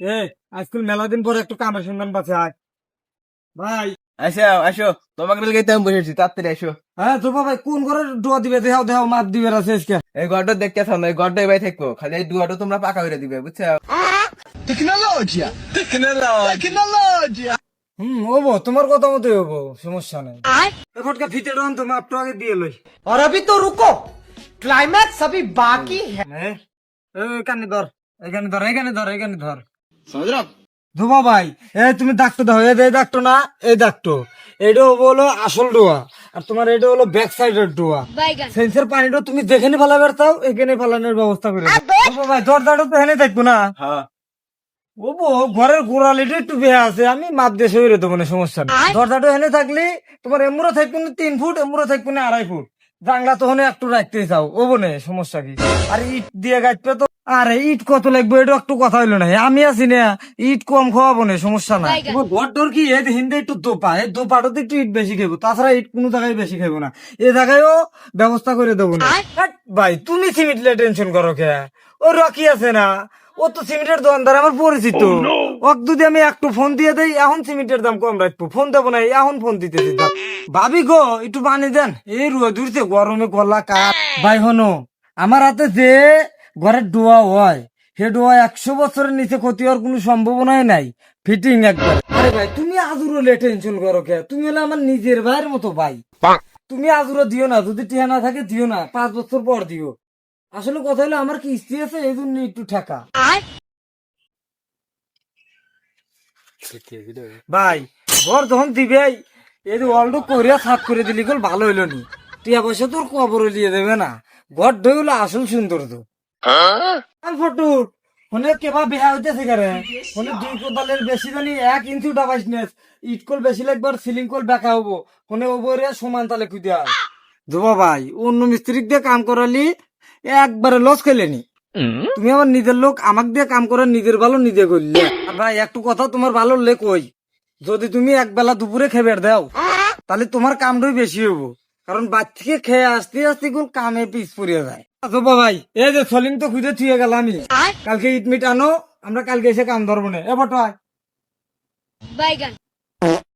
এ আজকাল মেলা দিন পরে একটু কামের সন্ধান পাচ্ছে আয় ভাই। আসো আসো, তোমাকে গেতে আমি বসেছি, তাড়াতাড়ি আসো। হ্যাঁ তো ভাই কোন ঘরে ডোয়া দিবে দেখাও দেখাও মাপ দিবে আছে আজকে। এই ঘরটা দেখতে থাম, এই ঘরটা এবার থাকবো, খালি এই দুয়াটা তোমরা পাকা করে দিবে, বুঝছো? হবো তোমার কথা মতো হবো, সমস্যা নেই। ফটকা ফিতে ডন তো মাপটা আগে দিয়ে লই। और अभी तो रुको, क्लाइमैक्स अभी बाकी है। এখানে ধর এখানে ধর এখানে ধর এখানে ধর ধোবা ভাই। তুমি ডাক্তার দাও, এই ডাক্তার না, এই ডাক্তার এটা হলো আসল ডোয়া, আর তোমার এটা হলো ব্যাক সাইডের ডোয়া। সেন্সের পানিটা তুমি যেখানে ফেলাবার চাও এখানে ফেলানোর ব্যবস্থা করে দাও ভাই। দরজাটা তো এখানে থাকবো না। হ্যাঁ, ও ঘরের গোড়ালিটা একটু বেয়া আছে, আমি মাপ দিয়ে সইরে দেবো না, সমস্যা নেই। দরজাটা এনে থাকলে তোমার এমুরা থাকবো না 3 ফুট, এমুরা থাকবো না 2.5 ফুট, জানলা তো একটু রাখতে চাও ও বনে, সমস্যা কি? আর ইট দিয়ে গাছবে তো, আরে ইট কত লাগবে এটা একটু কথা হইলো না, আমি আছি না, ইট কম খাওয়াবো না, সমস্যা না। তোমার ঘর ডর কি হিন্দে একটু দোপা, এই দোপাটাতে একটু ইট বেশি খাবো, তাছাড়া ইট কোনো জায়গায় বেশি খাবো না, এ জায়গায়ও ব্যবস্থা করে দেবো না। হাট ভাই তুমি সিমেন্টলে টেনশন করো কে? ও রকি আছে না, ও তো সিমেন্টের দোকানদার আমার পরিচিত। ওক যদি আমি একটু ফোন দিয়ে দেই, এখন সিমেন্টের দাম কম রাখবো, ফোন দেবো না, এখন ফোন দিতেছি। ভাবি গো একটু পানি দেন, এই রোদ উঠছে গরমে গলা কাঠ। ভাই হনো, আমার হাতে যে ঘরের ডোয়া হয় সে ডোয়া 100 বছরের নিচে ক্ষতি হওয়ার কোনো সম্ভাবনাই নাই, ফিটিং একবার। আরে ভাই তুমি আজুরলে টেনশন করো কে? তুমি হলে আমার নিজের ভাইয়ের মতো ভাই, তুমি আজুরা দিও না, যদি টিহা না থাকে দিও না, 5 বছর পর দিও। আসলে কথা হলো আমার কি স্ত্রী আছে, এই জন্য একটু ঠেকা। ভাই ঘর যখন দিবে এই যে অলটো করিয়া সাফ করে দিলি গেল, ভালো হইলো নি, টিয়া পয়সা তোর কবর লিয়ে দেবে না, ঘর ধরে হলো আসল সুন্দর তো। ফটো ফোনে কেবা বেহা হইতেছে কারে, ফোনে 2 কোদালের বেশি জানি 1 ইঞ্চি উঠা পাইছনেস, ইট কল বেশি লাগবার, সিলিং কল বেকা হবো, ফোনে ওপরে সমান তালে খুঁজা। ধোবা ভাই অন্য মিস্ত্রিক দিয়ে কাম করালি একবারে লস খেলেনি, তুমি আমার নিজের লোক, আমাকে দিয়ে কাম করে নিজের ভালো নিজে করলে। আর ভাই একটু কথা তোমার ভালো লেখ কই, যদি তুমি একবেলা দুপুরে খেবে দাও তাহলে তোমার কামটাই বেশি হবো, কারণ বাদ থেকে খেয়ে আসতে আসতে কোন কামে পিছ পড়িয়ে যায়। আচ্ছা ভাই এই যে সলিং তো খুঁজে থুয়ে গেল, আমি কালকে ইট মিট আনো, আমরা কালকে এসে কাম ধরবো না। এ ফটো